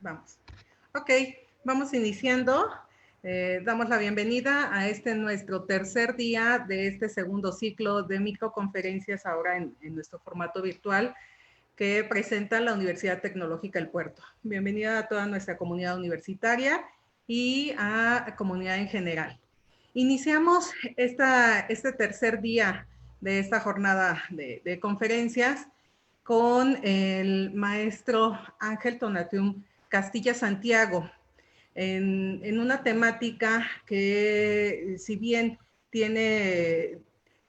Vamos. Ok, vamos iniciando. Damos la bienvenida a nuestro tercer día de este segundo ciclo de microconferencias ahora en nuestro formato virtual que presenta la Universidad Tecnológica del Puerto. Bienvenida a toda nuestra comunidad universitaria y a comunidad en general. Iniciamos este tercer día de esta jornada de conferencias con el maestro Ángel Tonatiuh Castilla Santiago, en una temática que, si bien tiene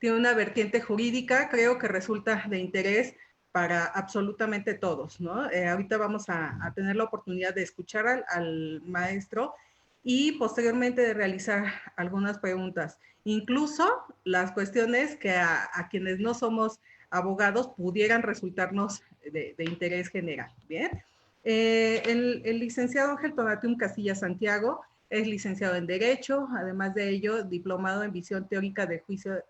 una vertiente jurídica, creo que resulta de interés para absolutamente todos, ¿no? Ahorita vamos a tener la oportunidad de escuchar al maestro y posteriormente de realizar algunas preguntas, incluso las cuestiones que a quienes no somos abogados pudieran resultarnos de interés general, ¿bien? El licenciado Ángel Tonatiuh Castilla Santiago es licenciado en Derecho, además de ello, diplomado en Visión Teórica del Juicio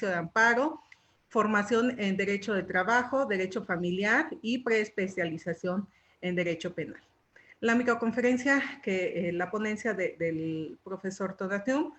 de Amparo, formación en Derecho de Trabajo, Derecho Familiar y preespecialización en Derecho Penal. La microconferencia, la ponencia del profesor Tonatiuh,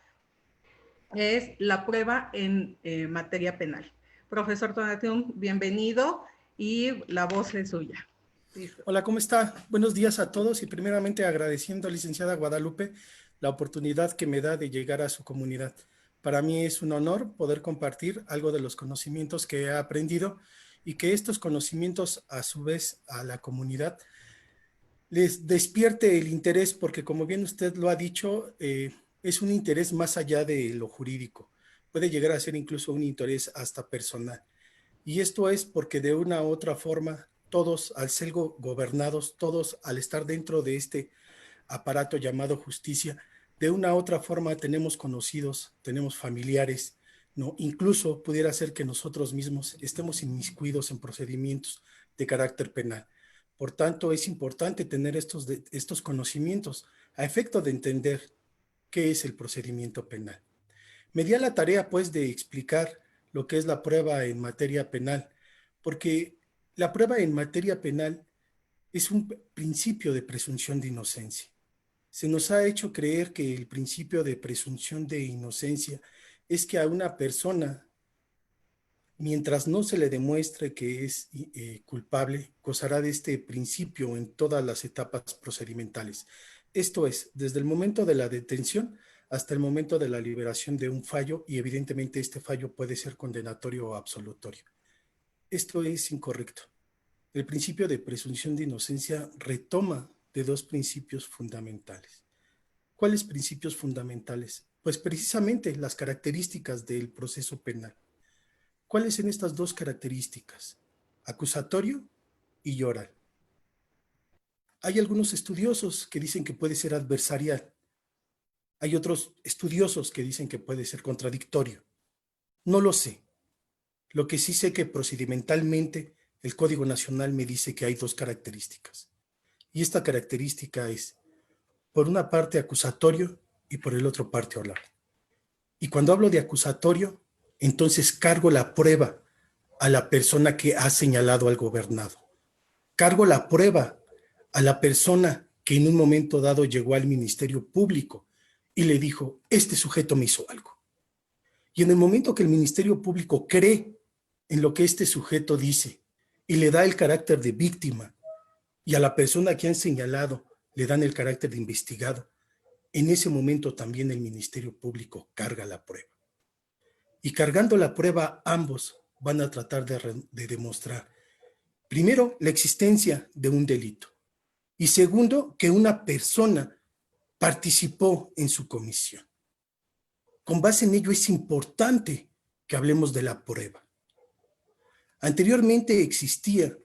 es la prueba en materia penal. Profesor Tonatiuh, bienvenido y la voz es suya. Listo. Hola, ¿cómo está? Buenos días a todos y primeramente agradeciendo a licenciada Guadalupe la oportunidad que me da de llegar a su comunidad. Para mí es un honor poder compartir algo de los conocimientos que he aprendido y que estos conocimientos a su vez a la comunidad les despierte el interés, porque como bien usted lo ha dicho, es un interés más allá de lo jurídico. Puede llegar a ser incluso un interés hasta personal. Y esto es porque de una u otra forma, todos al ser gobernados, todos al estar dentro de este aparato llamado justicia, de una u otra forma tenemos conocidos, tenemos familiares, ¿no? Incluso pudiera ser que nosotros mismos estemos inmiscuidos en procedimientos de carácter penal. Por tanto, es importante tener estos conocimientos a efecto de entender qué es el procedimiento penal. Me di a la tarea, pues, de explicar lo que es la prueba en materia penal, porque la prueba en materia penal es un principio de presunción de inocencia. Se nos ha hecho creer que el principio de presunción de inocencia es que a una persona, mientras no se le demuestre que es culpable, gozará de este principio en todas las etapas procedimentales. Esto es, desde el momento de la detención hasta el momento de la liberación de un fallo, y evidentemente este fallo puede ser condenatorio o absolutorio. Esto es incorrecto. El principio de presunción de inocencia retoma de dos principios fundamentales. ¿Cuáles principios fundamentales? Pues precisamente las características del proceso penal. ¿Cuáles son estas dos características? Acusatorio y oral. Hay algunos estudiosos que dicen que puede ser adversarial. Hay otros estudiosos que dicen que puede ser contradictorio. No lo sé. Lo que sí sé que procedimentalmente el Código Nacional me dice que hay dos características. Y esta característica es, por una parte, acusatorio y por el otro parte oral. Y cuando hablo de acusatorio, entonces cargo la prueba a la persona que ha señalado al gobernado. Cargo la prueba a la persona que en un momento dado llegó al Ministerio Público y le dijo, este sujeto me hizo algo. Y en el momento que el Ministerio Público cree en lo que este sujeto dice y le da el carácter de víctima, y a la persona que han señalado le dan el carácter de investigado, en ese momento también el Ministerio Público carga la prueba. Y cargando la prueba, ambos van a tratar de demostrar, primero, la existencia de un delito, y segundo, que una persona participó en su comisión. Con base en ello es importante que hablemos de la prueba. Anteriormente existía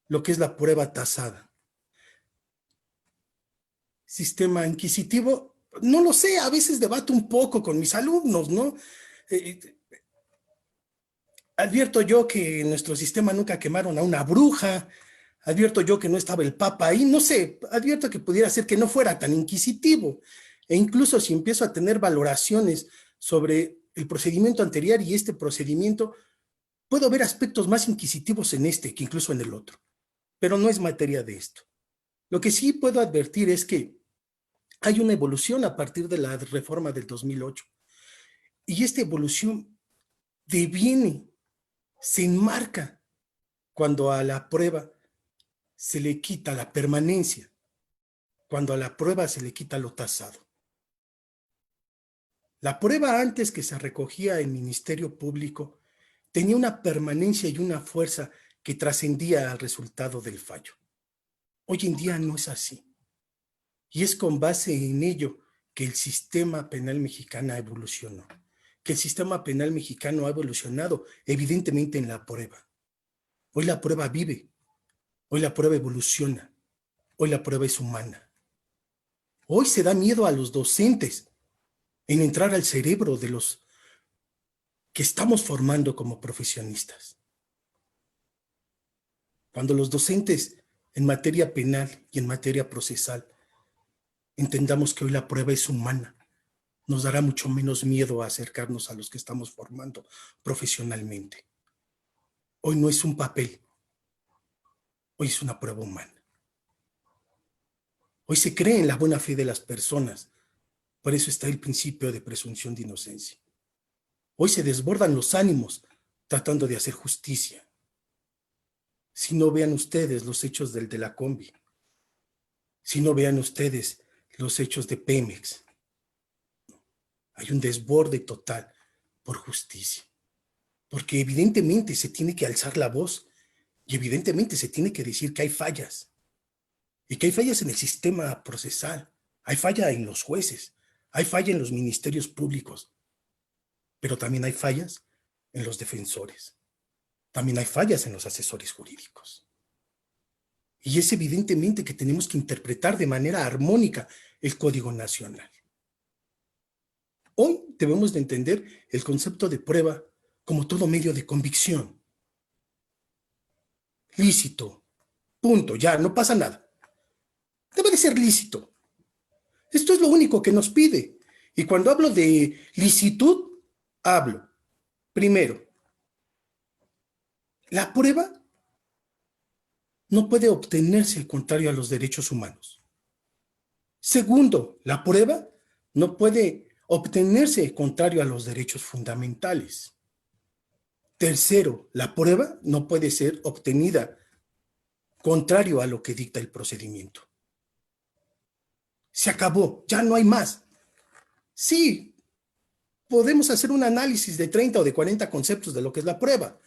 lo que es la prueba tasada. Sistema inquisitivo, no lo sé, a veces debato un poco con mis alumnos, ¿no? Advierto yo que en nuestro sistema nunca quemaron a una bruja, advierto yo que no estaba el Papa ahí, no sé, advierto que pudiera ser que no fuera tan inquisitivo. E incluso si empiezo a tener valoraciones sobre el procedimiento anterior y este procedimiento, puedo ver aspectos más inquisitivos en este que incluso en el otro. Pero no es materia de esto. Lo que sí puedo advertir es que hay una evolución a partir de la reforma del 2008 y esta evolución deviene, se enmarca cuando a la prueba se le quita la permanencia, cuando a la prueba se le quita lo tasado. La prueba antes que se recogía en Ministerio Público tenía una permanencia y una fuerza que trascendía al resultado del fallo. Hoy en día no es así. Y es con base en ello que el sistema penal mexicano evolucionó. Que el sistema penal mexicano ha evolucionado evidentemente en la prueba. Hoy la prueba vive. Hoy la prueba evoluciona. Hoy la prueba es humana. Hoy se da miedo a los docentes en entrar al cerebro de los que estamos formando como profesionistas. Cuando los docentes en materia penal y en materia procesal entendamos que hoy la prueba es humana, nos dará mucho menos miedo a acercarnos a los que estamos formando profesionalmente. Hoy no es un papel, hoy es una prueba humana. Hoy se cree en la buena fe de las personas, por eso está el principio de presunción de inocencia. Hoy se desbordan los ánimos tratando de hacer justicia. Si no vean ustedes los hechos del de la combi, si no vean ustedes los hechos de Pemex, hay un desborde total por justicia, porque evidentemente se tiene que alzar la voz y evidentemente se tiene que decir que hay fallas y que hay fallas en el sistema procesal, hay falla en los jueces, hay falla en los ministerios públicos, pero también hay fallas en los defensores, también hay fallas en los asesores jurídicos. Y es evidentemente que tenemos que interpretar de manera armónica el Código Nacional. Hoy debemos de entender el concepto de prueba como todo medio de convicción. Lícito, punto, ya, no pasa nada. Debe de ser lícito. Esto es lo único que nos pide. Y cuando hablo de licitud, hablo, primero, la prueba no puede obtenerse contrario a los derechos humanos. Segundo, la prueba no puede obtenerse contrario a los derechos fundamentales. Tercero, la prueba no puede ser obtenida contrario a lo que dicta el procedimiento. Se acabó, ya no hay más. Sí, podemos hacer un análisis de 30 o de 40 conceptos de lo que es la prueba,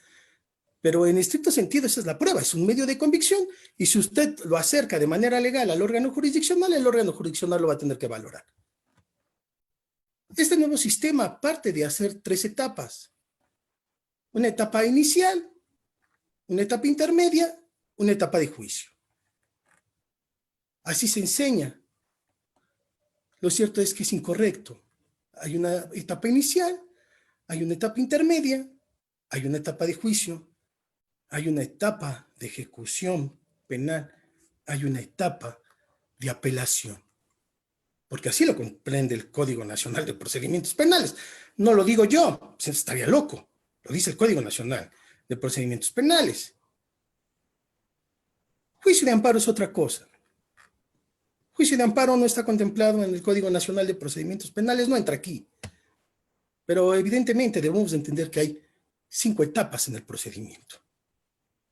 pero en estricto sentido esa es la prueba, es un medio de convicción y si usted lo acerca de manera legal al órgano jurisdiccional, el órgano jurisdiccional lo va a tener que valorar. Este nuevo sistema parte de hacer 3 etapas. Una etapa inicial, una etapa intermedia, una etapa de juicio. Así se enseña. Lo cierto es que es incorrecto. Hay una etapa inicial, hay una etapa intermedia, hay una etapa de juicio, hay una etapa de ejecución penal, hay una etapa de apelación. Porque así lo comprende el Código Nacional de Procedimientos Penales. No lo digo yo, se estaría loco. Lo dice el Código Nacional de Procedimientos Penales. Juicio de amparo es otra cosa. Juicio de amparo no está contemplado en el Código Nacional de Procedimientos Penales, no entra aquí. Pero evidentemente debemos entender que hay 5 etapas en el procedimiento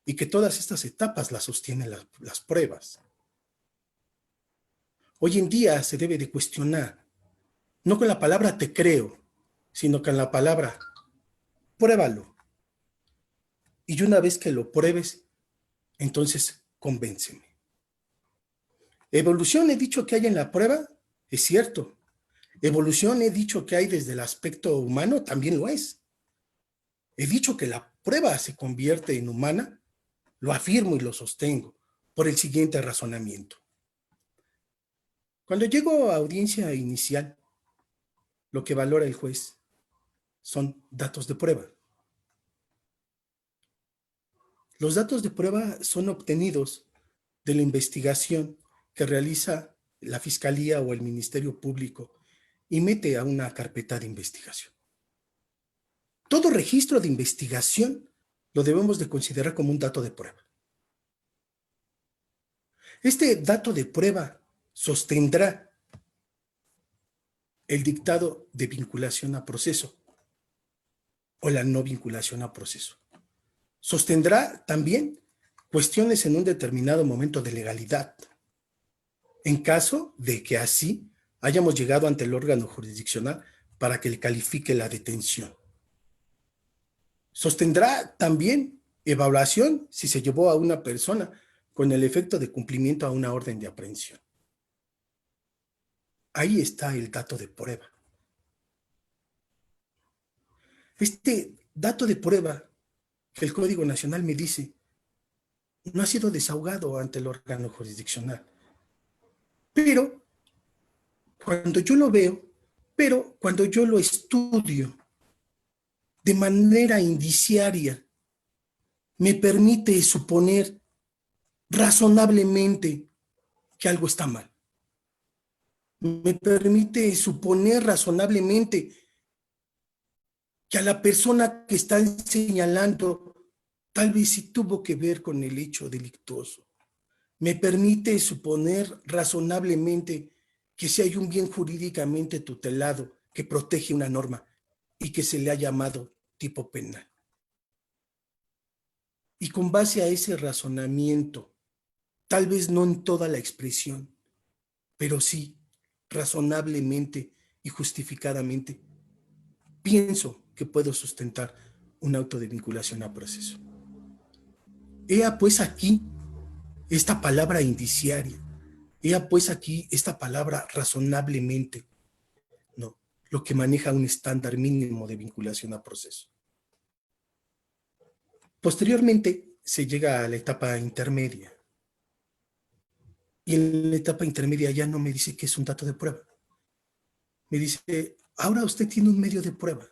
y que todas estas etapas las sostienen las pruebas. Hoy en día se debe de cuestionar, no con la palabra te creo, sino con la palabra pruébalo. Y una vez que lo pruebes, entonces convénceme. Evolución he dicho que hay en la prueba, es cierto. Evolución he dicho que hay desde el aspecto humano, también lo es. He dicho que la prueba se convierte en humana, lo afirmo y lo sostengo por el siguiente razonamiento. Cuando llego a audiencia inicial, lo que valora el juez son datos de prueba. Los datos de prueba son obtenidos de la investigación que realiza la Fiscalía o el Ministerio Público y mete a una carpeta de investigación. Todo registro de investigación lo debemos de considerar como un dato de prueba. Este dato de prueba sostendrá el dictado de vinculación a proceso o la no vinculación a proceso. Sostendrá también cuestiones en un determinado momento de legalidad, en caso de que así hayamos llegado ante el órgano jurisdiccional para que le califique la detención. Sostendrá también evaluación si se llevó a una persona con el efecto de cumplimiento a una orden de aprehensión. Ahí está el dato de prueba. Este dato de prueba que el Código Nacional me dice no ha sido desahogado ante el órgano jurisdiccional. Pero cuando yo lo veo, cuando yo lo estudio de manera indiciaria, me permite suponer razonablemente que algo está mal. Me permite suponer razonablemente que a la persona que están señalando tal vez sí tuvo que ver con el hecho delictuoso. Me permite suponer razonablemente que si hay un bien jurídicamente tutelado que protege una norma y que se le ha llamado tipo penal. Y con base a ese razonamiento, tal vez no en toda la expresión, pero sí razonablemente y justificadamente, pienso que puedo sustentar un auto de vinculación a proceso. Ea pues aquí esta palabra indiciaria, ea pues aquí esta palabra razonablemente, no, lo que maneja un estándar mínimo de vinculación a proceso. Posteriormente se llega a la etapa intermedia. Y en la etapa intermedia ya no me dice que es un dato de prueba. Me dice, ahora usted tiene un medio de prueba.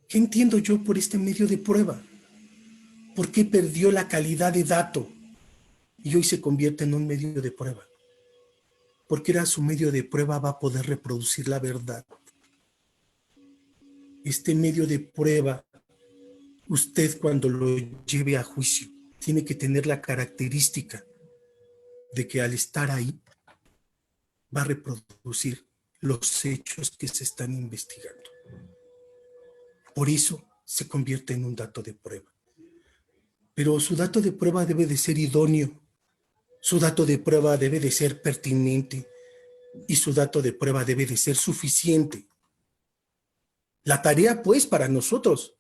¿Qué entiendo yo por este medio de prueba? ¿Por qué perdió la calidad de dato y hoy se convierte en un medio de prueba? Porque era su medio de prueba, va a poder reproducir la verdad. Este medio de prueba, usted cuando lo lleve a juicio, tiene que tener la característica de que al estar ahí va a reproducir los hechos que se están investigando. Por eso se convierte en un dato de prueba. Pero su dato de prueba debe de ser idóneo, su dato de prueba debe de ser pertinente y su dato de prueba debe de ser suficiente. La tarea, pues, para nosotros,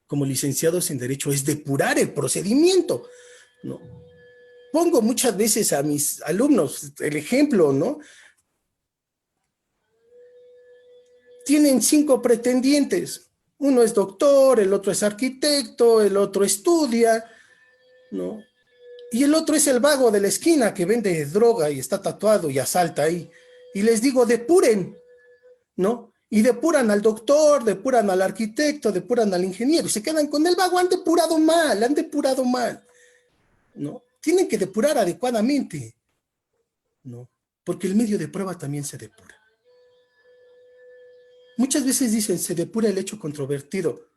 como licenciados en Derecho, es depurar el procedimiento, ¿no? Pongo muchas veces a mis alumnos el ejemplo, ¿no? Tienen 5 pretendientes. Uno es doctor, el otro es arquitecto, el otro estudia, ¿no? Y el otro es el vago de la esquina que vende droga y está tatuado y asalta ahí. Y les digo, depuren, ¿no? Y depuran al doctor, depuran al arquitecto, depuran al ingeniero. Y se quedan con el vago, han depurado mal, ¿no? Tienen que depurar adecuadamente, ¿no? Porque el medio de prueba también se depura. Muchas veces dicen, se depura el hecho controvertido.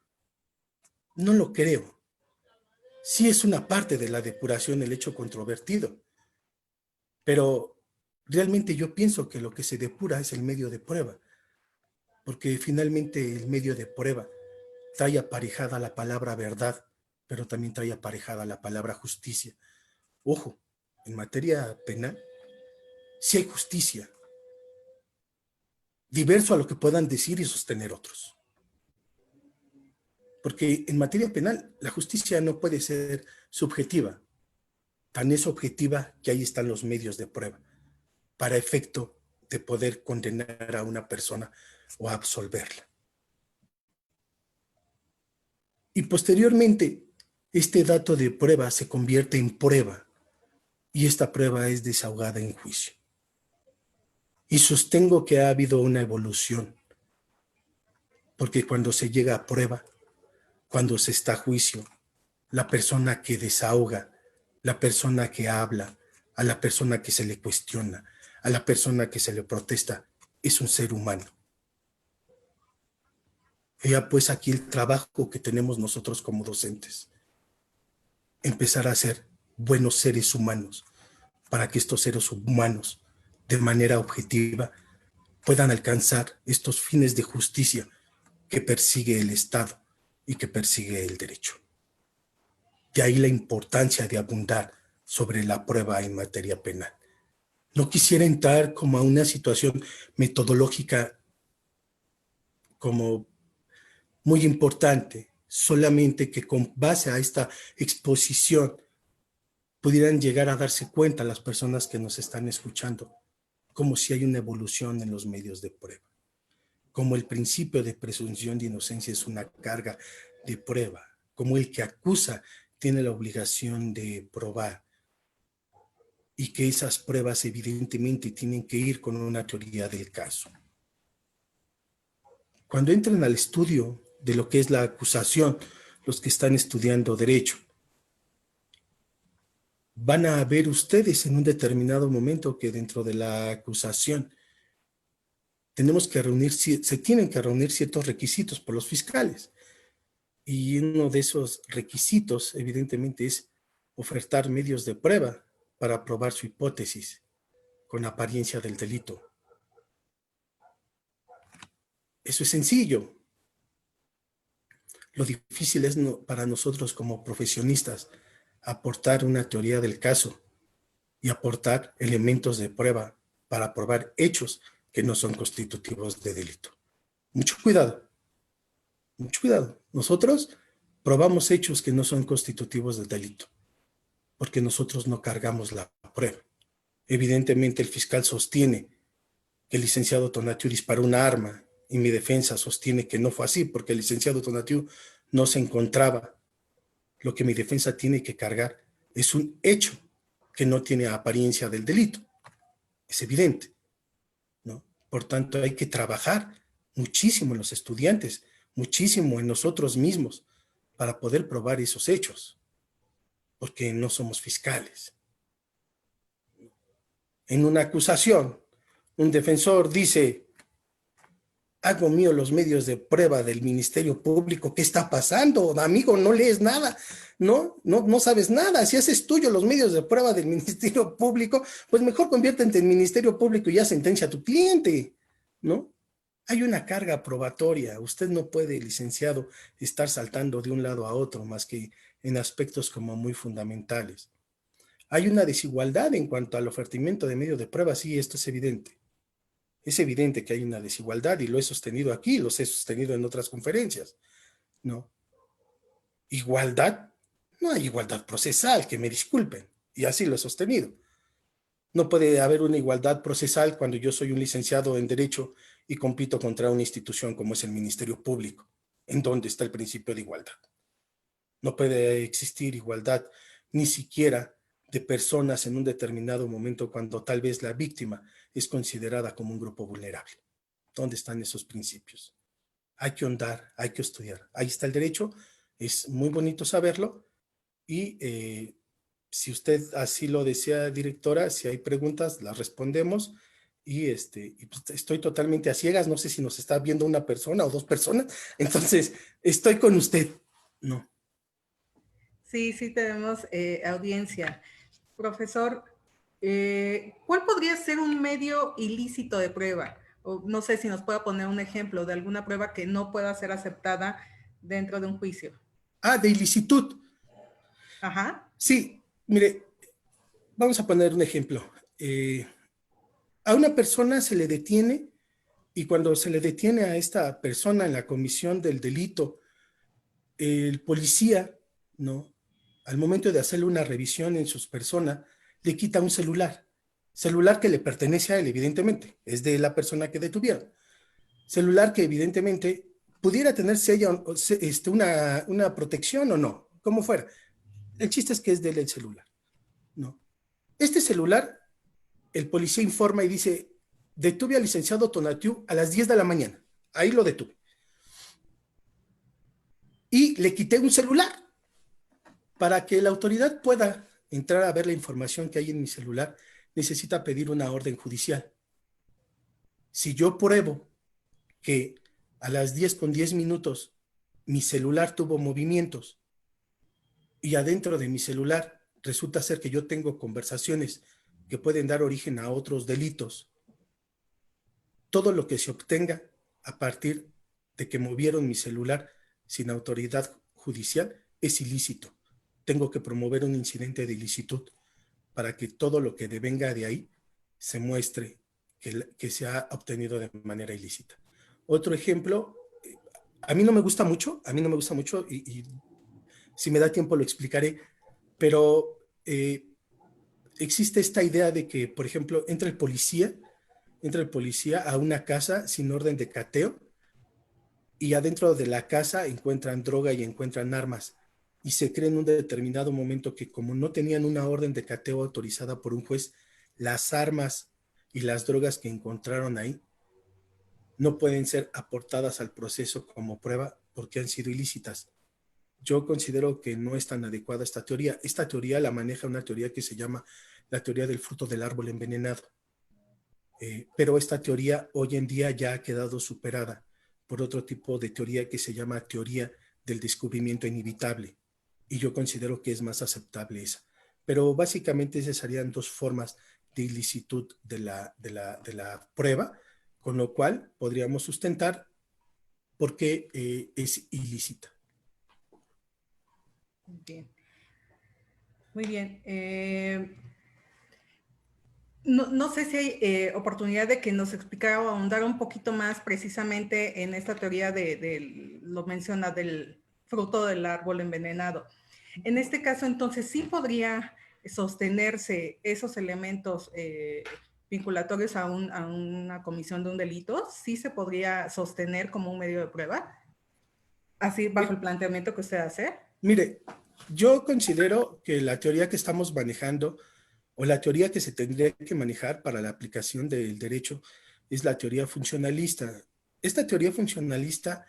No lo creo. Sí es una parte de la depuración el hecho controvertido, pero realmente yo pienso que lo que se depura es el medio de prueba, porque finalmente el medio de prueba trae aparejada la palabra verdad, pero también trae aparejada la palabra justicia. Ojo, en materia penal, sí hay justicia, diverso a lo que puedan decir y sostener otros. Porque en materia penal, la justicia no puede ser subjetiva. Tan es objetiva que ahí están los medios de prueba, para efecto de poder condenar a una persona o absolverla. Y posteriormente, este dato de prueba se convierte en prueba y esta prueba es desahogada en juicio. Y sostengo que ha habido una evolución, porque cuando se llega a prueba, cuando se está a juicio, la persona que desahoga, la persona que habla, a la persona que se le cuestiona, a la persona que se le protesta, es un ser humano. Ya pues aquí el trabajo que tenemos nosotros como docentes, empezar a ser buenos seres humanos, para que estos seres humanos, de manera objetiva, puedan alcanzar estos fines de justicia que persigue el Estado y que persigue el derecho. De ahí la importancia de abundar sobre la prueba en materia penal. No quisiera entrar como a una situación metodológica como muy importante, solamente que con base a esta exposición pudieran llegar a darse cuenta las personas que nos están escuchando, como si hay una evolución en los medios de prueba, como el principio de presunción de inocencia es una carga de prueba, como el que acusa tiene la obligación de probar, y que esas pruebas evidentemente tienen que ir con una teoría del caso. Cuando entren al estudio de lo que es la acusación, los que están estudiando derecho, van a ver ustedes en un determinado momento que dentro de la acusación se tienen que reunir ciertos requisitos por los fiscales. Y uno de esos requisitos, evidentemente, es ofertar medios de prueba para probar su hipótesis con apariencia del delito. Eso es sencillo. Lo difícil es para nosotros como profesionistas aportar una teoría del caso y aportar elementos de prueba para probar hechos que no son constitutivos de delito. Mucho cuidado, mucho cuidado. Nosotros probamos hechos que no son constitutivos de delito, porque nosotros no cargamos la prueba. Evidentemente el fiscal sostiene que el licenciado Tonatiuh disparó una arma y mi defensa sostiene que no fue así, porque el licenciado Tonatiuh no se encontraba. Lo que mi defensa tiene que cargar es un hecho que no tiene apariencia del delito. Es evidente, ¿no? Por tanto, hay que trabajar muchísimo en los estudiantes, muchísimo en nosotros mismos para poder probar esos hechos, porque no somos fiscales. En una acusación, un defensor dice: hago mío los medios de prueba del Ministerio Público. ¿Qué está pasando, amigo? No lees nada, no sabes nada. Si haces tuyo los medios de prueba del Ministerio Público, pues mejor conviértete en Ministerio Público y ya sentencia a tu cliente, ¿no? Hay una carga probatoria. Usted no puede, licenciado, estar saltando de un lado a otro más que en aspectos como muy fundamentales. Hay una desigualdad en cuanto al ofertamiento de medios de prueba, sí, esto es evidente. Es evidente que hay una desigualdad y lo he sostenido aquí, los he sostenido en otras conferencias, ¿no? Igualdad, no hay igualdad procesal, que me disculpen, y así lo he sostenido. No puede haber una igualdad procesal cuando yo soy un licenciado en Derecho y compito contra una institución como es el Ministerio Público, en donde está el principio de igualdad. No puede existir igualdad ni siquiera de personas en un determinado momento cuando tal vez la víctima es considerada como un grupo vulnerable. ¿Dónde están esos principios? Hay que ahondar, hay que estudiar. Ahí está el derecho, es muy bonito saberlo y si usted así lo desea, directora, si hay preguntas, las respondemos y pues estoy totalmente a ciegas, no sé si nos está viendo una persona o dos personas, entonces estoy con usted. No. Sí, sí tenemos audiencia. Profesor, ¿cuál podría ser un medio ilícito de prueba? O no sé si nos pueda poner un ejemplo de alguna prueba que no pueda ser aceptada dentro de un juicio. De ilicitud. Ajá. Sí, mire, vamos a poner un ejemplo. A una persona se le detiene y cuando se le detiene a esta persona en la comisión del delito, el policía, ¿no? Al momento de hacerle una revisión en su persona, le quita un celular que le pertenece a él, evidentemente, es de la persona que detuvieron. Celular que evidentemente pudiera tener una protección o no, como fuera. El chiste es que es de él el celular, ¿no? Este celular, el policía informa y dice: detuve al licenciado Tonatiuh a las 10 de la mañana. Ahí lo detuve. Y le quité un celular para que la autoridad pueda entrar a ver la información que hay en mi celular. Necesita pedir una orden judicial. Si yo pruebo que a las 10:10 mi celular tuvo movimientos y adentro de mi celular resulta ser que yo tengo conversaciones que pueden dar origen a otros delitos. Todo lo que se obtenga a partir de que movieron mi celular sin autoridad judicial es ilícito. Tengo que promover un incidente de ilicitud para que todo lo que devenga de ahí se muestre que se ha obtenido de manera ilícita. Otro ejemplo, a mí no me gusta mucho y si me da tiempo lo explicaré, pero existe esta idea de que, por ejemplo, entra el policía a una casa sin orden de cateo y adentro de la casa encuentran droga y encuentran armas. Y se cree en un determinado momento que como no tenían una orden de cateo autorizada por un juez, las armas y las drogas que encontraron ahí no pueden ser aportadas al proceso como prueba porque han sido ilícitas. Yo considero que no es tan adecuada esta teoría. Esta teoría la maneja una teoría que se llama la teoría del fruto del árbol envenenado. Pero esta teoría hoy en día ya ha quedado superada por otro tipo de teoría que se llama teoría del descubrimiento inevitable. Y yo considero que es más aceptable esa. Pero básicamente esas serían dos formas de ilicitud de la prueba, con lo cual podríamos sustentar por qué es ilícita. Bien. Muy bien. No sé si hay oportunidad de que nos explicara o ahondara un poquito más precisamente en esta teoría lo menciona, del fruto del árbol envenenado. En este caso, entonces, ¿sí podría sostenerse esos elementos vinculatorios a una comisión de un delito? ¿Sí se podría sostener como un medio de prueba? Así, bajo el planteamiento que usted hace. Mire, yo considero que la teoría que estamos manejando o la teoría que se tendría que manejar para la aplicación del derecho es la teoría funcionalista. Esta teoría funcionalista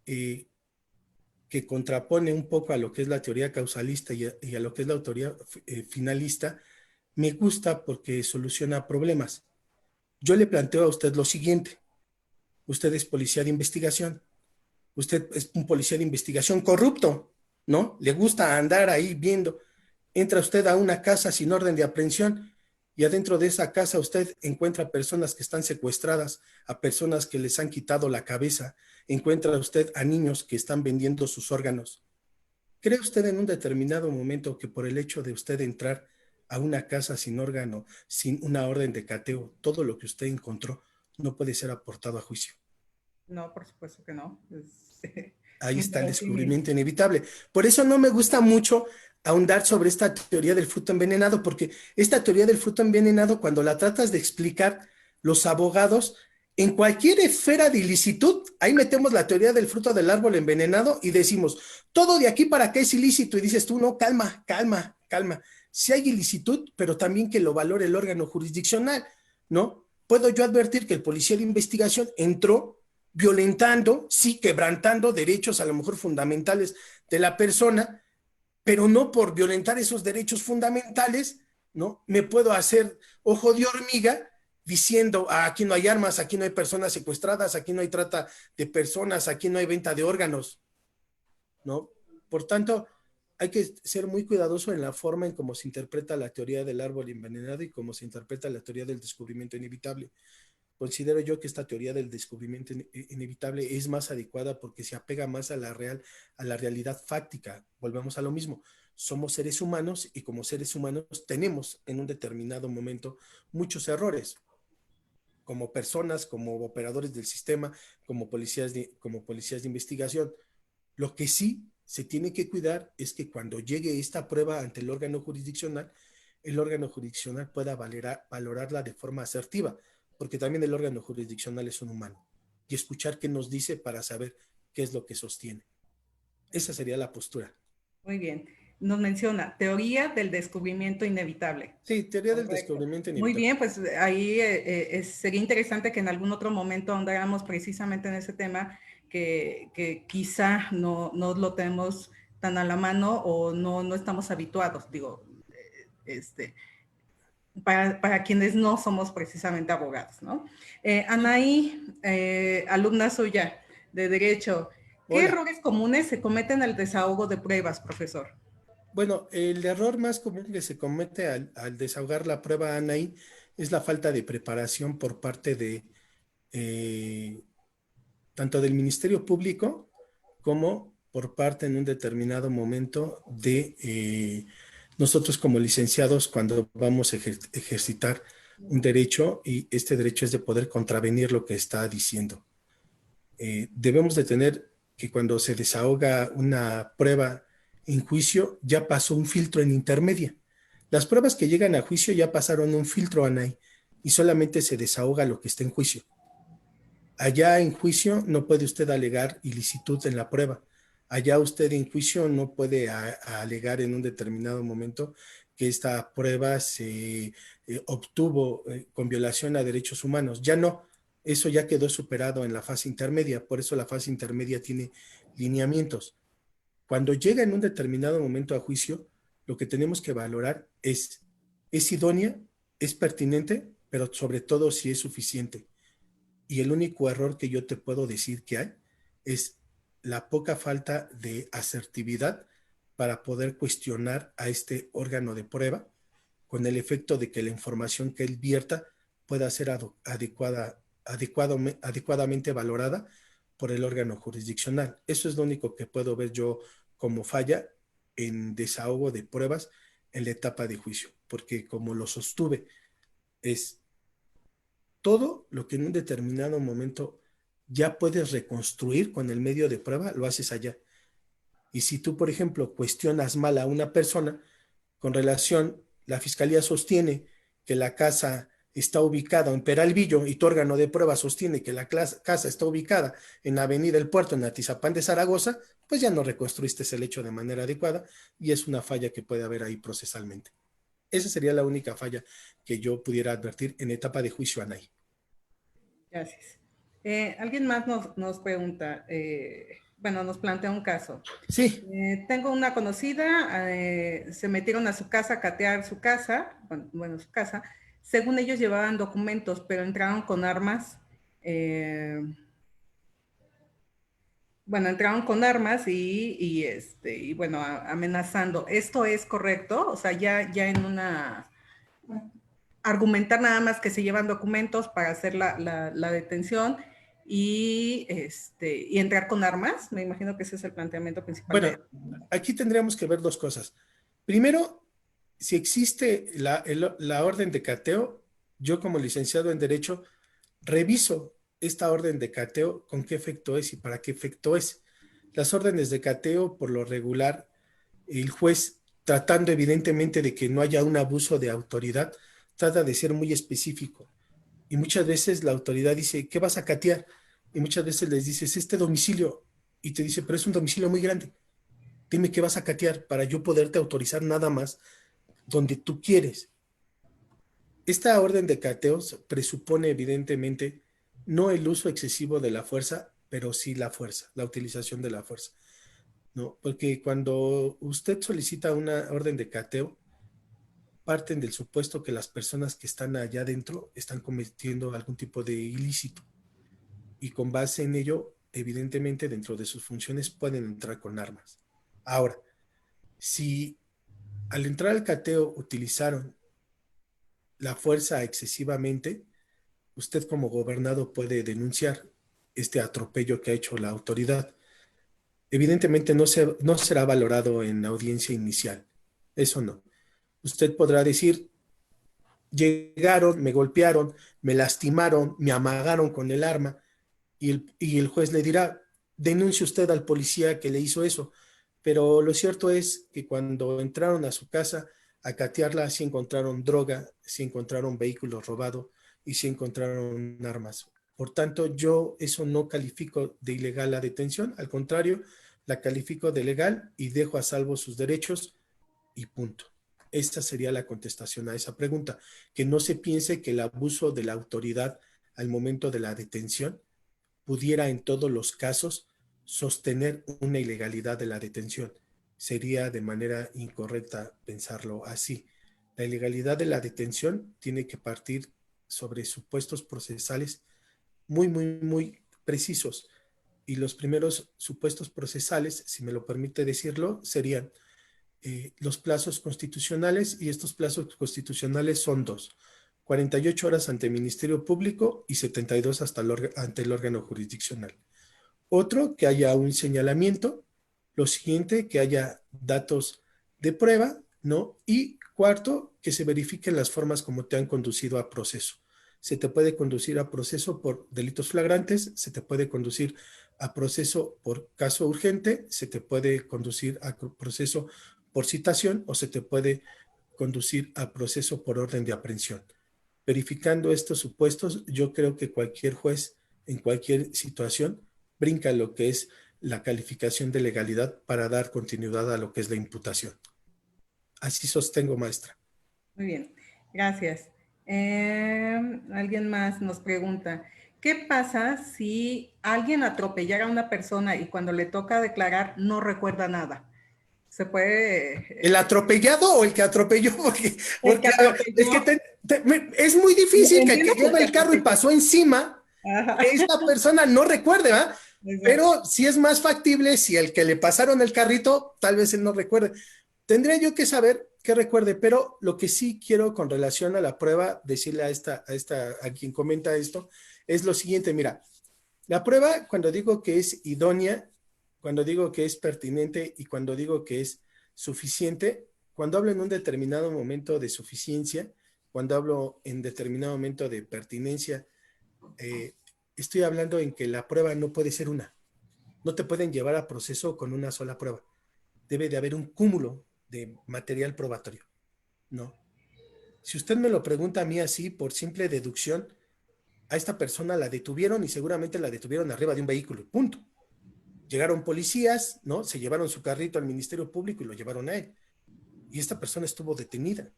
que contrapone un poco a lo que es la teoría causalista y a lo que es la teoría finalista, me gusta porque soluciona problemas. Yo le planteo a usted lo siguiente. Usted es policía de investigación. Usted es un policía de investigación corrupto, ¿no? Le gusta andar ahí viendo. Entra usted a una casa sin orden de aprehensión y adentro de esa casa usted encuentra personas que están secuestradas, a personas que les han quitado la cabeza, encuentra usted a niños que están vendiendo sus órganos. ¿Cree usted en un determinado momento que por el hecho de usted entrar a una casa sin órgano, sin una orden de cateo, todo lo que usted encontró no puede ser aportado a juicio? No, por supuesto que no. Ahí está el descubrimiento inevitable. Por eso no me gusta mucho ahondar sobre esta teoría del fruto envenenado, porque esta teoría del fruto envenenado, cuando la tratas de explicar, los abogados, en cualquier esfera de ilicitud, ahí metemos la teoría del fruto del árbol envenenado y decimos, todo de aquí para acá es ilícito, y dices tú, no, calma, calma, calma. Sí hay ilicitud, pero también que lo valore el órgano jurisdiccional, ¿no? Puedo yo advertir que el policía de investigación entró violentando, sí, quebrantando derechos a lo mejor fundamentales de la persona, pero no por violentar esos derechos fundamentales, ¿no? Me puedo hacer ojo de hormiga diciendo, aquí no hay armas, aquí no hay personas secuestradas, aquí no hay trata de personas, aquí no hay venta de órganos, ¿no? Por tanto, hay que ser muy cuidadoso en la forma en cómo se interpreta la teoría del árbol envenenado y cómo se interpreta la teoría del descubrimiento inevitable. Considero yo que esta teoría del descubrimiento inevitable es más adecuada porque se apega más a la realidad fáctica. Volvemos a lo mismo. Somos seres humanos y como seres humanos tenemos en un determinado momento muchos errores, como personas, como operadores del sistema, como policías de investigación. Lo que sí se tiene que cuidar es que cuando llegue esta prueba ante el órgano jurisdiccional pueda valorarla de forma asertiva, porque también el órgano jurisdiccional es un humano, y escuchar qué nos dice para saber qué es lo que sostiene. Esa sería la postura. Muy bien. Nos menciona teoría del descubrimiento inevitable. Sí, teoría del descubrimiento inevitable. Muy bien, pues ahí sería interesante que en algún otro momento ahondáramos precisamente en ese tema que quizá no lo tenemos tan a la mano o no estamos habituados, digo, para quienes no somos precisamente abogados, ¿no? Anaí, alumna suya de Derecho, ¿qué errores comunes se cometen al desahogo de pruebas, profesor? Bueno, el error más común que se comete al desahogar la prueba ANAI es la falta de preparación por parte de eh, tanto del Ministerio Público como por parte en un determinado momento de nosotros como licenciados cuando vamos a ejercitar un derecho y este derecho es de poder contravenir lo que está diciendo. Debemos de tener que cuando se desahoga una prueba en juicio ya pasó un filtro en intermedia. Las pruebas que llegan a juicio ya pasaron un filtro ANAI y solamente se desahoga lo que está en juicio. Allá en juicio no puede usted alegar ilicitud en la prueba. Allá usted en juicio no puede alegar en un determinado momento que esta prueba se obtuvo con violación a derechos humanos. Ya no, eso ya quedó superado en la fase intermedia, por eso la fase intermedia tiene lineamientos. Cuando llega en un determinado momento a juicio, lo que tenemos que valorar es idónea, es pertinente, pero sobre todo si es suficiente. Y el único error que yo te puedo decir que hay es la poca falta de asertividad para poder cuestionar a este órgano de prueba con el efecto de que la información que él vierta pueda ser adecuadamente valorada por el órgano jurisdiccional. Eso es lo único que puedo ver yo como falla en desahogo de pruebas en la etapa de juicio, porque como lo sostuve, es todo lo que en un determinado momento ya puedes reconstruir con el medio de prueba, lo haces allá. Y si tú, por ejemplo, cuestionas mal a una persona con relación, la fiscalía sostiene que la casa está ubicada en Peralvillo y tu órgano de prueba sostiene que la casa está ubicada en Avenida El Puerto, en Atizapán de Zaragoza, pues ya no reconstruiste el hecho de manera adecuada y es una falla que puede haber ahí procesalmente. Esa sería la única falla que yo pudiera advertir en etapa de juicio ANAI. Gracias. Alguien más nos pregunta, bueno, nos plantea un caso. Sí, Tengo una conocida, se metieron a su casa a catear su casa, bueno, su casa. Según ellos llevaban documentos, pero entraron con armas. eh, bueno, entraron con armas y bueno, amenazando. ¿Esto es correcto? O sea, ya en una argumentar nada más que se llevan documentos para hacer la detención y entrar con armas. Me imagino que ese es el planteamiento principal bueno, de... aquí tendríamos que ver dos cosas. Primero, si existe la orden de cateo, yo como licenciado en Derecho reviso esta orden de cateo, con qué efecto es y para qué efecto es. Las órdenes de cateo, por lo regular, el juez, tratando evidentemente de que no haya un abuso de autoridad, trata de ser muy específico. Y muchas veces la autoridad dice, ¿qué vas a catear? Y muchas veces les dices, este domicilio. Y te dice, pero es un domicilio muy grande. Dime qué vas a catear para yo poderte autorizar nada más donde tú quieres. Esta orden de cateos presupone evidentemente no el uso excesivo de la fuerza, pero sí la fuerza, la utilización de la fuerza, ¿no? Porque cuando usted solicita una orden de cateo, parten del supuesto que las personas que están allá adentro están cometiendo algún tipo de ilícito y con base en ello, evidentemente dentro de sus funciones pueden entrar con armas. Ahora, si al entrar al cateo utilizaron la fuerza excesivamente, usted como gobernado puede denunciar este atropello que ha hecho la autoridad. Evidentemente no será valorado en la audiencia inicial. Eso no. Usted podrá decir, llegaron, me golpearon, me lastimaron, me amagaron con el arma y el juez le dirá, denuncie usted al policía que le hizo eso. Pero lo cierto es que cuando entraron a su casa a catearla, sí encontraron droga, sí encontraron vehículos robados y sí encontraron armas. Por tanto, yo eso no califico de ilegal la detención, al contrario, la califico de legal y dejo a salvo sus derechos y punto. Esta sería la contestación a esa pregunta. Que no se piense que el abuso de la autoridad al momento de la detención pudiera en todos los casos sostener una ilegalidad de la detención. Sería de manera incorrecta pensarlo así. La ilegalidad de la detención tiene que partir sobre supuestos procesales muy precisos. Y los primeros supuestos procesales, si me lo permite decirlo, serían los plazos constitucionales, y estos plazos constitucionales son dos: 48 horas ante el Ministerio Público y 72 ante el órgano jurisdiccional. Otro, que haya un señalamiento. Lo siguiente, que haya datos de prueba, ¿no? Y cuarto, que se verifiquen las formas como te han conducido a proceso. Se te puede conducir a proceso por delitos flagrantes, se te puede conducir a proceso por caso urgente, se te puede conducir a proceso por citación o se te puede conducir a proceso por orden de aprehensión. Verificando estos supuestos, yo creo que cualquier juez en cualquier situación brinca lo que es la calificación de legalidad para dar continuidad a lo que es la imputación. Así sostengo, maestra. Muy bien, gracias. Alguien más nos pregunta, ¿qué pasa si alguien atropellara a una persona y cuando le toca declarar no recuerda nada? ¿Se puede...? ¿El atropellado o el que atropelló? Porque El que atropelló. es que es muy difícil que el que lleva el carro y pasó encima, esta persona no recuerde, ¿verdad? Pero sí es más factible si el que le pasaron el carrito, tal vez él no recuerde. Tendría yo que saber que recuerde, pero lo que sí quiero con relación a la prueba, decirle a quien comenta esto, es lo siguiente: mira, la prueba, cuando digo que es idónea, cuando digo que es pertinente y cuando digo que es suficiente, cuando hablo en un determinado momento de suficiencia, cuando hablo en determinado momento de pertinencia, estoy hablando en que la prueba no puede ser una. No te pueden llevar a proceso con una sola prueba. Debe de haber un cúmulo de material probatorio, ¿no? Si usted me lo pregunta a mí así, por simple deducción, a esta persona la detuvieron y seguramente la detuvieron arriba de un vehículo, punto. Llegaron policías, ¿no? Se llevaron su carrito al Ministerio Público y lo llevaron a él. Y esta persona estuvo detenida.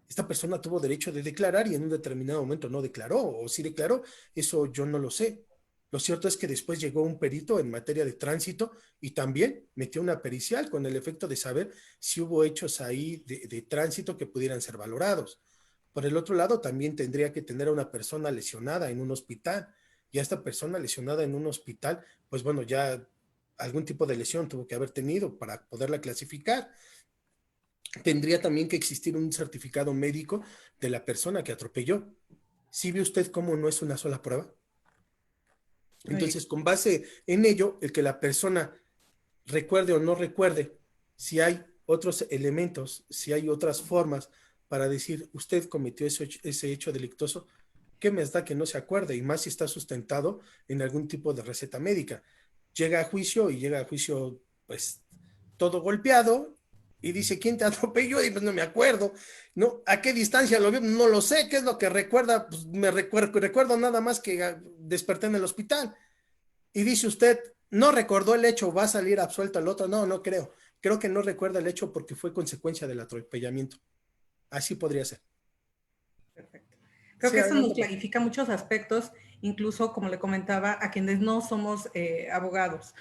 Esta persona tuvo derecho de declarar y en un determinado momento no declaró, o sí declaró, eso yo no lo sé. Lo cierto es que después llegó un perito en materia de tránsito y también metió una pericial con el efecto de saber si hubo hechos ahí de tránsito que pudieran ser valorados. Por el otro lado, también tendría que tener a una persona lesionada en un hospital, y a esta persona lesionada en un hospital, pues bueno, ya algún tipo de lesión tuvo que haber tenido para poderla clasificar. Tendría también que existir un certificado médico de la persona que atropelló. ¿Sí ve usted cómo no es una sola prueba? Entonces, con base en ello, el que la persona recuerde o no recuerde, si hay otros elementos, si hay otras formas para decir usted cometió ese hecho delictuoso, ¿qué me da que no se acuerde? Y más si está sustentado en algún tipo de receta médica. Llega a juicio, pues, todo golpeado y dice, ¿quién te atropelló? Y pues no me acuerdo, ¿no? ¿A qué distancia lo vio? No lo sé. ¿Qué es lo que recuerda? Pues me recuerdo nada más que desperté en el hospital. Y dice usted, no recordó el hecho, va a salir absuelto el otro. No, no creo. Creo que no recuerda el hecho porque fue consecuencia del atropellamiento. Así podría ser. Perfecto. Creo Sí, que eso nos adelante. clarifica muchos aspectos, incluso, como le comentaba, a quienes no somos abogados.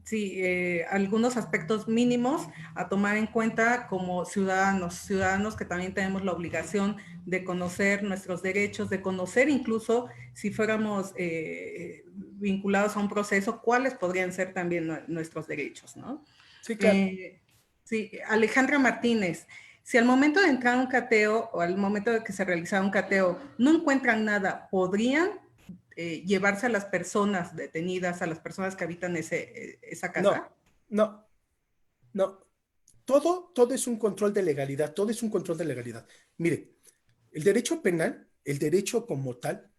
Sí, algunos aspectos mínimos a tomar en cuenta como ciudadanos que también tenemos la obligación de conocer nuestros derechos, de conocer incluso si fuéramos vinculados a un proceso, cuáles podrían ser también nuestros derechos, ¿no? Sí, claro. Sí, Alejandra Martínez, si al momento de entrar a un cateo o al momento de que se realizara un cateo no encuentran nada, ¿podrían llevarse a las personas detenidas, a las personas que habitan esa casa? No, no, no. Todo es un control de legalidad, todo es un control de legalidad. Mire, el derecho penal, el derecho como tal,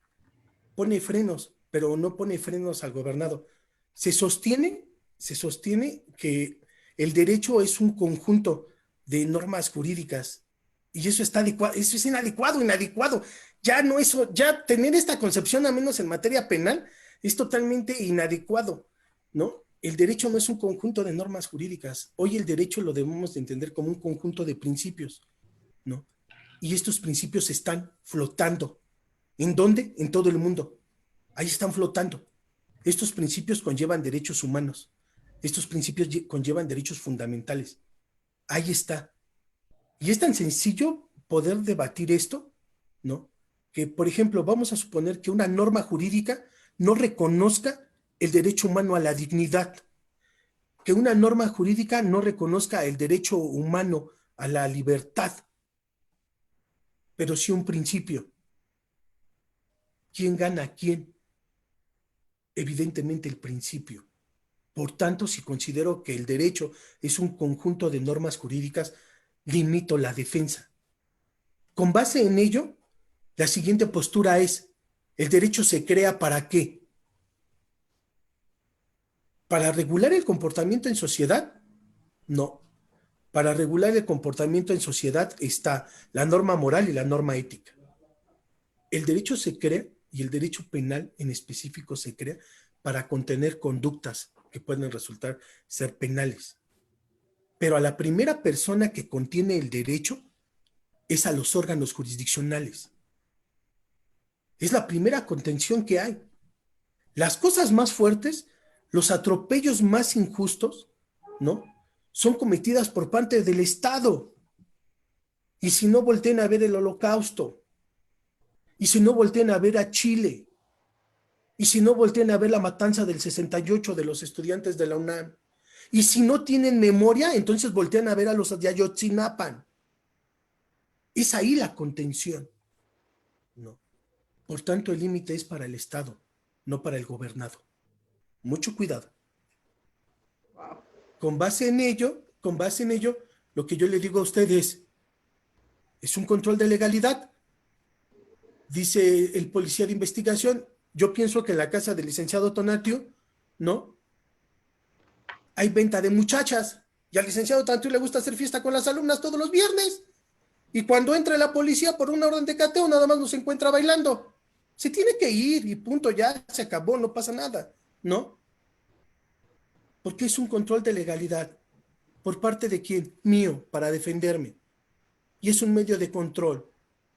pone frenos, pero no pone frenos al gobernado. Se sostiene, se sostiene que el derecho es un conjunto de normas jurídicas y eso está adecuado, eso es inadecuado. Ya no eso, ya tener esta concepción, al menos en materia penal, es totalmente inadecuado, ¿no? El derecho no es un conjunto de normas jurídicas. Hoy el derecho lo debemos de entender como un conjunto de principios, ¿no? Y estos principios están flotando. ¿En dónde? En todo el mundo. Ahí están flotando. Estos principios conllevan derechos humanos. Estos principios conllevan derechos fundamentales. Ahí está. Y es tan sencillo poder debatir esto, ¿no? Que, por ejemplo, vamos a suponer que una norma jurídica no reconozca el derecho humano a la dignidad. que una norma jurídica no reconozca el derecho humano a la libertad, pero sí un principio. ¿Quién gana a quién? Evidentemente el principio. Por tanto, si considero que el derecho es un conjunto de normas jurídicas, limito la defensa. Con base en ello, la siguiente postura es: ¿el derecho se crea para qué? ¿Para regular el comportamiento en sociedad? No. Para regular el comportamiento en sociedad está la norma moral y la norma ética. El derecho se crea, y el derecho penal en específico se crea para contener conductas que pueden resultar ser penales. Pero a la primera persona que contiene el derecho es a los órganos jurisdiccionales. Es la primera contención que hay. Las cosas más fuertes, los atropellos más injustos, ¿no?, son cometidas por parte del Estado. Y si no, volteen a ver el Holocausto. Y si no, volteen a ver a Chile. Y si no, volteen a ver la matanza del 68 de los estudiantes de la UNAM. Y si no tienen memoria, entonces voltean a ver a los de Ayotzinapa. Es ahí la contención, ¿no? Por tanto, el límite es para el Estado, no para el gobernado. Mucho cuidado. Wow. Con base en ello, lo que yo le digo a ustedes es un control de legalidad. Dice el policía de investigación: yo pienso que en la casa del licenciado Tonatiuh, ¿no?, hay venta de muchachas, y al licenciado Tonatiuh le gusta hacer fiesta con las alumnas todos los viernes, y cuando entra la policía por una orden de cateo, nada más nos encuentra bailando. Se tiene que ir y punto, ya se acabó, no pasa nada, ¿no? Porque es un control de legalidad. ¿Por parte de quién? Mío, para defenderme. Y es un medio de control.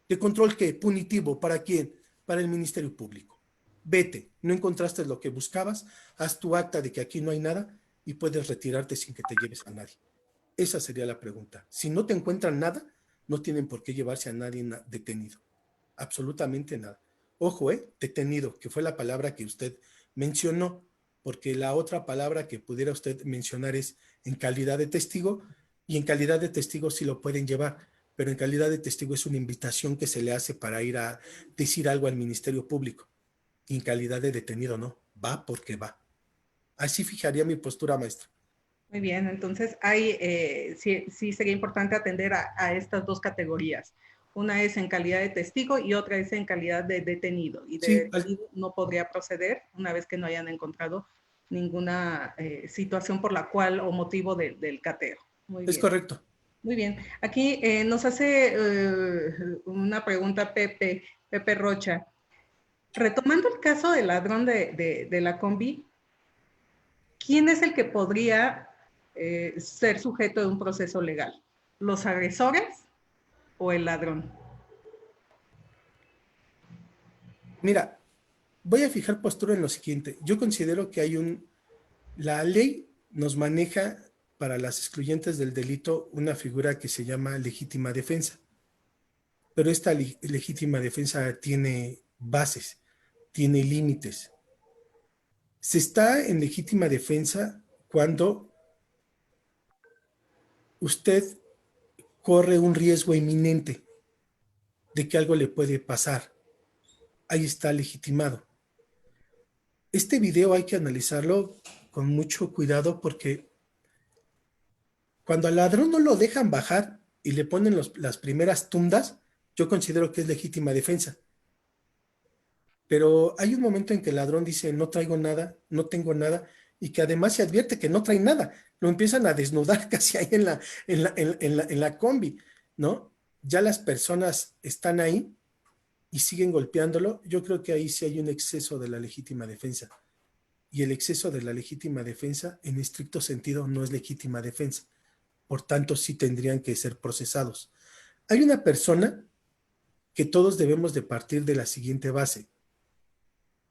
¿De control qué? Punitivo. ¿Para quién? Para el Ministerio Público. Vete, no encontraste lo que buscabas, haz tu acta de que aquí no hay nada y puedes retirarte sin que te lleves a nadie. Esa sería la pregunta. Si no te encuentran nada, no tienen por qué llevarse a nadie detenido. Absolutamente nada. Ojo, detenido, que fue la palabra que usted mencionó, porque la otra palabra que pudiera usted mencionar es en calidad de testigo, y en calidad de testigo sí lo pueden llevar, pero en calidad de testigo es una invitación que se le hace para ir a decir algo al Ministerio Público. Y en calidad de detenido no, va porque va. Así fijaría mi postura, maestra. Muy bien, entonces sí sería importante atender a estas dos categorías. Una es en calidad de testigo y otra es en calidad de detenido. Y de Sí, detenido no podría proceder una vez que no hayan encontrado ninguna situación por la cual o motivo del cateo. Muy es bien. correcto. Muy bien. Aquí nos hace una pregunta Pepe Rocha. Retomando el caso del ladrón de la combi, ¿quién es el que podría ser sujeto de un proceso legal? ¿Los agresores o el ladrón? Mira, voy a fijar postura en lo siguiente. Yo considero que la ley nos maneja para las excluyentes del delito una figura que se llama legítima defensa. Pero esta legítima defensa tiene bases, tiene límites. Se está en legítima defensa cuando usted corre un riesgo inminente de que algo le puede pasar. Ahí está legitimado. Este video hay que analizarlo con mucho cuidado porque cuando al ladrón no lo dejan bajar y le ponen las primeras tundas, yo considero que es legítima defensa. Pero hay un momento en que el ladrón dice: no traigo nada, no tengo nada, y que además se advierte que no trae nada. Lo empiezan a desnudar casi ahí en la combi, ¿no? Ya las personas están ahí y siguen golpeándolo. Yo creo que ahí sí hay un exceso de la legítima defensa. Y el exceso de la legítima defensa, en estricto sentido, no es legítima defensa. Por tanto, sí tendrían que ser procesados. Hay una persona que todos debemos de partir de la siguiente base.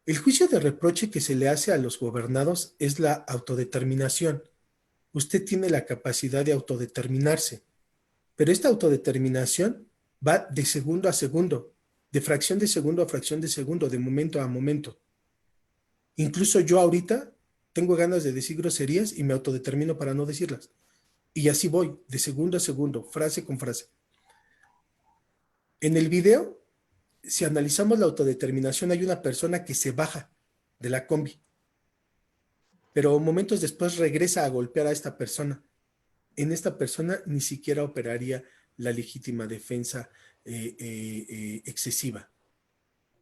El juicio de reproche que se le hace a los gobernados es la autodeterminación. Usted tiene la capacidad de autodeterminarse, pero esta autodeterminación va de segundo a segundo, de fracción de segundo a fracción de segundo, de momento a momento. Incluso yo ahorita tengo ganas de decir groserías y me autodetermino para no decirlas. Y así voy, de segundo a segundo, frase con frase. En el video, si analizamos la autodeterminación, hay una persona que se baja de la combi, pero momentos después regresa a golpear a esta persona. En esta persona ni siquiera operaría la legítima defensa excesiva,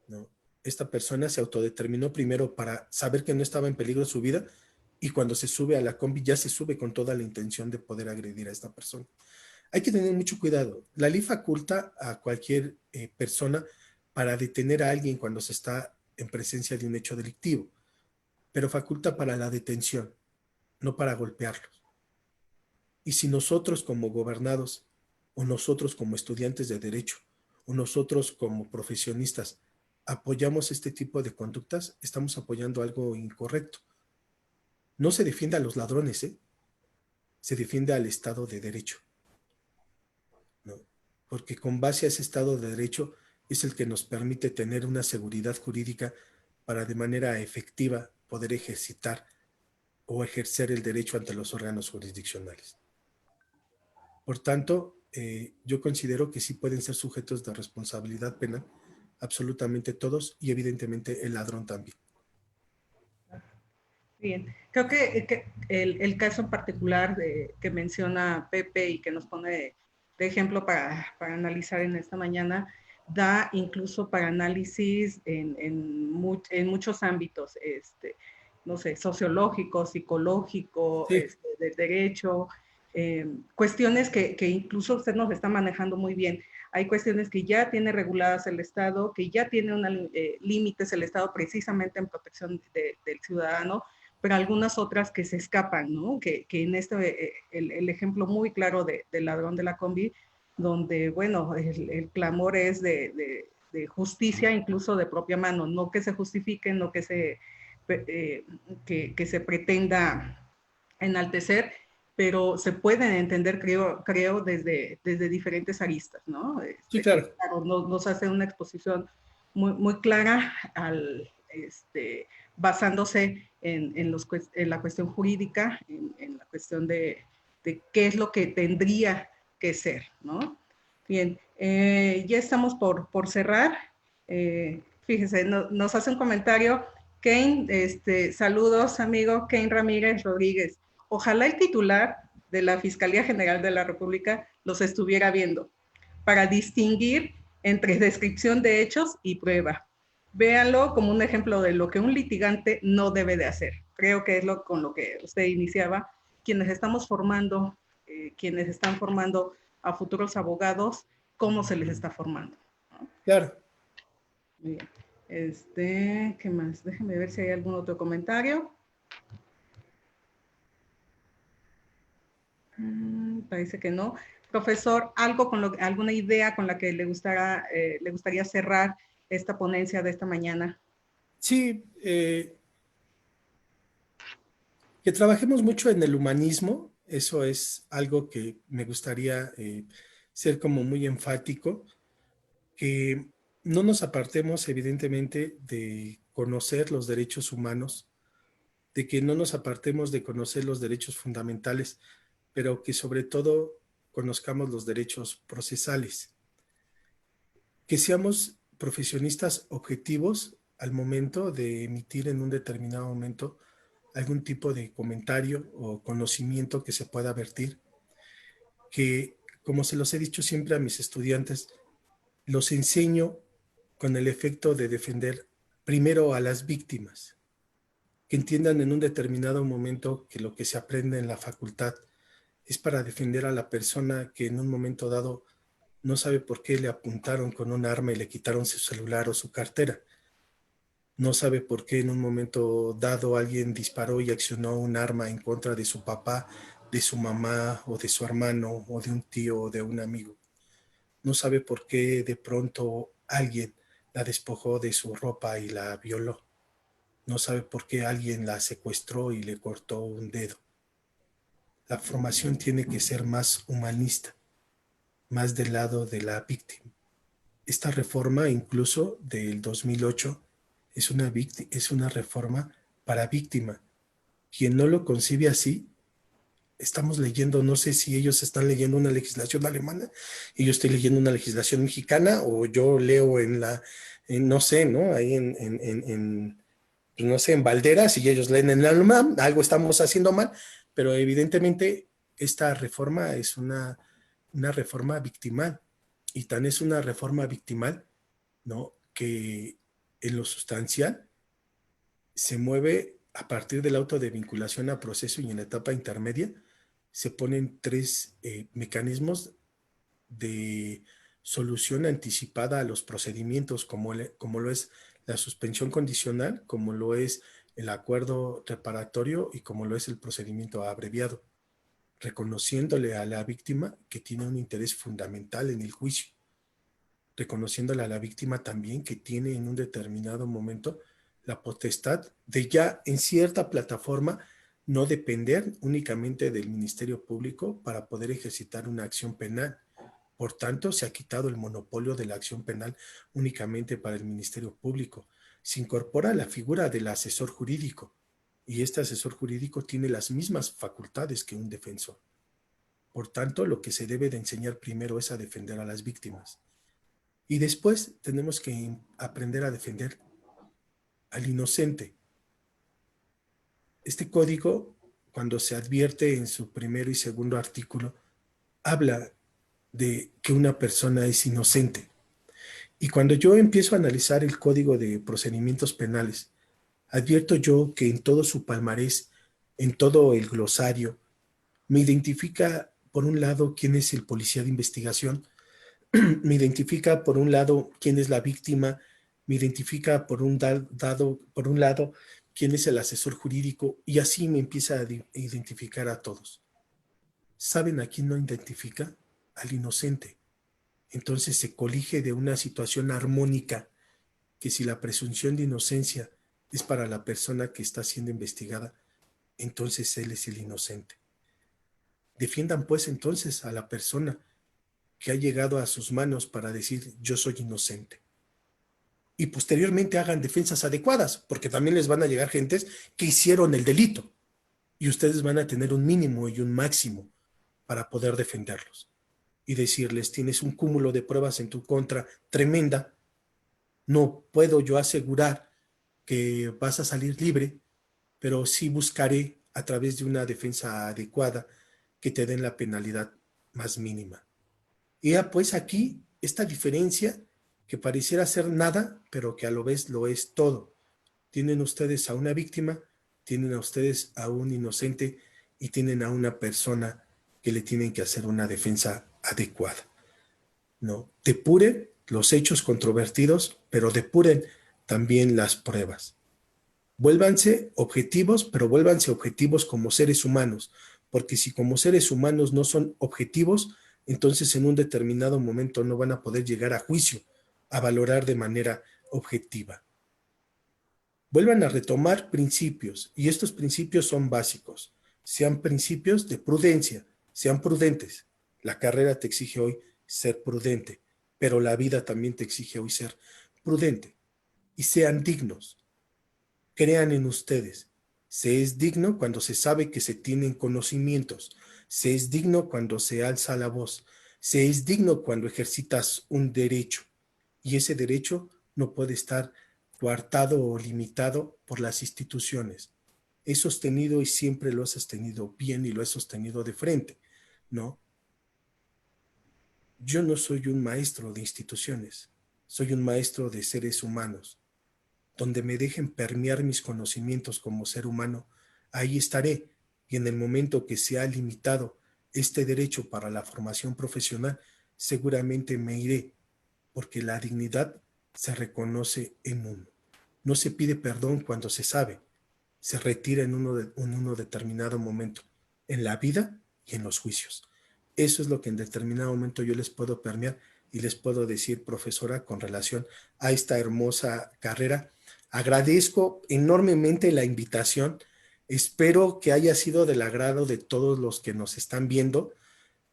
¿no? Esta persona se autodeterminó primero para saber que no estaba en peligro su vida, y cuando se sube a la combi ya se sube con toda la intención de poder agredir a esta persona. Hay que tener mucho cuidado. La ley faculta a cualquier persona para detener a alguien cuando se está en presencia de un hecho delictivo, pero faculta para la detención, no para golpearlos. Y si nosotros como gobernados, o nosotros como estudiantes de derecho, o nosotros como profesionistas apoyamos este tipo de conductas, estamos apoyando algo incorrecto. No se defiende a los ladrones, se defiende al Estado de Derecho, ¿no? Porque con base a ese Estado de Derecho es el que nos permite tener una seguridad jurídica para de manera efectiva poder ejercitar o ejercer el derecho ante los órganos jurisdiccionales. Por tanto, yo considero que sí pueden ser sujetos de responsabilidad penal absolutamente todos, y evidentemente el ladrón también. Bien, creo que el caso en particular que menciona Pepe y que nos pone de ejemplo para analizar en esta mañana, da incluso para análisis en muchos ámbitos, no sé, sociológico, psicológico, Sí, de derecho, cuestiones que incluso usted nos está manejando muy bien. Hay cuestiones que ya tiene reguladas el Estado, que ya tiene límites el Estado precisamente en protección del ciudadano, pero algunas otras que se escapan, ¿no? Que en el ejemplo muy claro del ladrón de la combi, donde, bueno, el clamor es de justicia, incluso de propia mano, no que se justifique, no que se pretenda enaltecer, pero se pueden entender, creo desde diferentes aristas, ¿no? sí, claro. Claro, nos hace una exposición muy clara basándose en la cuestión jurídica, en la cuestión de qué es lo que tendría que ser, ¿no? Bien, ya estamos por cerrar. Fíjese, nos hace un comentario Kane, saludos amigo Kane Ramírez Rodríguez. Ojalá el titular de la Fiscalía General de la República los estuviera viendo para distinguir entre descripción de hechos y prueba. Véanlo como un ejemplo de lo que un litigante no debe de hacer. Creo que es con lo que usted iniciaba. Quienes estamos formando, quienes están formando a futuros abogados, ¿cómo se les está formando? ¿No? Claro. Bien. ¿Qué más? Déjenme ver si hay algún otro comentario. Parece que no. Profesor, alguna idea con la que le gustaría cerrar esta ponencia de esta mañana. Sí, que trabajemos mucho en el humanismo, eso es algo que me gustaría ser como muy enfático, que no nos apartemos evidentemente de conocer los derechos humanos, de que no nos apartemos de conocer los derechos fundamentales, pero que sobre todo conozcamos los derechos procesales, que seamos profesionistas objetivos al momento de emitir en un determinado momento algún tipo de comentario o conocimiento que se pueda vertir, que como se los he dicho siempre a mis estudiantes, los enseño con el efecto de defender primero a las víctimas, que entiendan en un determinado momento que lo que se aprende en la facultad es para defender a la persona que en un momento dado no sabe por qué le apuntaron con un arma y le quitaron su celular o su cartera. No sabe por qué en un momento dado alguien disparó y accionó un arma en contra de su papá, de su mamá o de su hermano o de un tío o de un amigo. No sabe por qué de pronto alguien la despojó de su ropa y la violó. No sabe por qué alguien la secuestró y le cortó un dedo. La formación tiene que ser más humanista, más del lado de la víctima. Esta reforma, incluso del 2008, es una reforma para víctima, Quien no lo concibe así, estamos leyendo, no sé si ellos están leyendo una legislación alemana y yo estoy leyendo una legislación mexicana, o yo leo no sé, ¿no? Ahí pues no sé, en Valderas, y ellos leen en la UNAM, algo estamos haciendo mal, pero evidentemente esta reforma es una reforma victimal, y tan es una reforma victimal, ¿no? Que en lo sustancial se mueve a partir del auto de vinculación a proceso, y en la etapa intermedia se ponen tres mecanismos de solución anticipada a los procedimientos, como lo es la suspensión condicional, como lo es el acuerdo reparatorio y como lo es el procedimiento abreviado, reconociéndole a la víctima que tiene un interés fundamental en el juicio, reconociéndole a la víctima también que tiene en un determinado momento la potestad de ya en cierta plataforma no depender únicamente del Ministerio Público para poder ejercitar una acción penal. Por tanto, se ha quitado el monopolio de la acción penal únicamente para el Ministerio Público. Se incorpora la figura del asesor jurídico, y este asesor jurídico tiene las mismas facultades que un defensor. Por tanto, lo que se debe de enseñar primero es a defender a las víctimas. Y después tenemos que aprender a defender al inocente. Este código, cuando se advierte en su primero y segundo artículo, habla de que una persona es inocente. Y cuando yo empiezo a analizar el Código de Procedimientos Penales, advierto yo que en todo su palmarés, en todo el glosario, me identifica por un lado quién es el policía de investigación, me identifica por un lado quién es la víctima, me identifica por un lado quién es el asesor jurídico, y así me empieza a identificar a todos. ¿Saben a quién no identifica? Al inocente. Entonces se colige de una situación armónica, que si la presunción de inocencia es para la persona que está siendo investigada, entonces él es el inocente. Defiendan pues entonces a la persona que ha llegado a sus manos para decir yo soy inocente. Y posteriormente hagan defensas adecuadas, porque también les van a llegar gentes que hicieron el delito, y ustedes van a tener un mínimo y un máximo para poder defenderlos y decirles: tienes un cúmulo de pruebas en tu contra tremenda, no puedo yo asegurar que vas a salir libre, pero sí buscaré a través de una defensa adecuada que te den la penalidad más mínima. Y ya pues aquí esta diferencia que pareciera ser nada, pero que a lo vez lo es todo. Tienen ustedes a una víctima, tienen a ustedes a un inocente, y tienen a una persona que le tienen que hacer una defensa adecuada, ¿no? Depuren los hechos controvertidos, pero depuren también las pruebas. Vuélvanse objetivos, pero vuélvanse objetivos como seres humanos, porque si como seres humanos no son objetivos, entonces en un determinado momento no van a poder llegar a juicio, a valorar de manera objetiva. Vuelvan a retomar principios, y estos principios son básicos. Sean principios de prudencia, sean prudentes. La carrera te exige hoy ser prudente, pero la vida también te exige hoy ser prudente. Y sean dignos. Crean en ustedes. Se es digno cuando se sabe que se tienen conocimientos. Se es digno cuando se alza la voz. Se es digno cuando ejercitas un derecho. Y ese derecho no puede estar coartado o limitado por las instituciones. He sostenido, y siempre lo he sostenido bien y lo he sostenido de frente, ¿no? Yo no soy un maestro de instituciones, soy un maestro de seres humanos. Donde me dejen permear mis conocimientos como ser humano, ahí estaré, y en el momento que se ha limitado este derecho para la formación profesional, seguramente me iré, porque la dignidad se reconoce en uno. No se pide perdón cuando se sabe, se retira en uno determinado momento, en la vida y en los juicios. Eso es lo que en determinado momento yo les puedo permear y les puedo decir, profesora, con relación a esta hermosa carrera. Agradezco enormemente la invitación. Espero que haya sido del agrado de todos los que nos están viendo.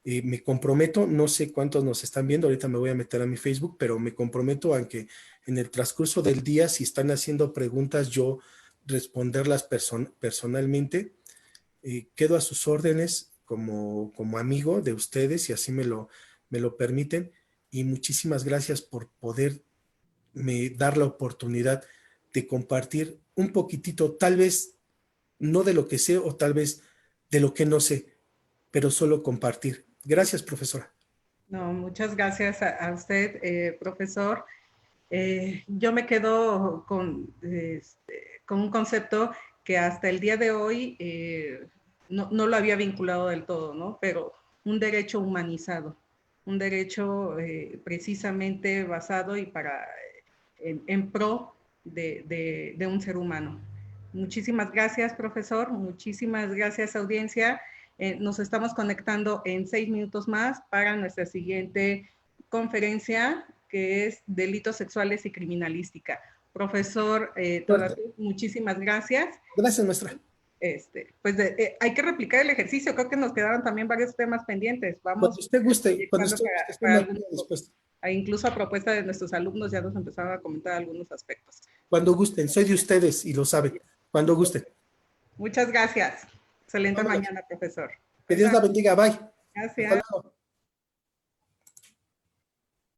Me comprometo, no sé cuántos nos están viendo, ahorita me voy a meter a mi Facebook, pero me comprometo a que en el transcurso del día, si están haciendo preguntas, yo responderlas personalmente. Quedo a sus órdenes como amigo de ustedes, si así me lo permiten, y muchísimas gracias por poderme dar la oportunidad de compartir un poquitito, tal vez no de lo que sé o tal vez de lo que no sé, pero solo compartir. Gracias, profesora. No, muchas gracias a usted, profesor. Yo me quedo con un concepto que hasta el día de hoy no lo había vinculado del todo, ¿no? Pero un derecho humanizado, un derecho precisamente basado y en pro de un ser humano. Muchísimas gracias, profesor. Muchísimas gracias, audiencia. Nos estamos conectando en 6 minutos más para nuestra siguiente conferencia, que es Delitos Sexuales y Criminalística. Profesor Toratiu, muchísimas gracias. Gracias, maestra. Pues hay que replicar el ejercicio. Creo que nos quedaron también varios temas pendientes. Vamos cuando usted guste, para incluso a propuesta de nuestros alumnos ya nos empezaron a comentar algunos aspectos. Cuando gusten, soy de ustedes y lo saben. Cuando gusten. Muchas gracias. Excelente mañana, profesor. Que Dios la bendiga. Bye. Gracias.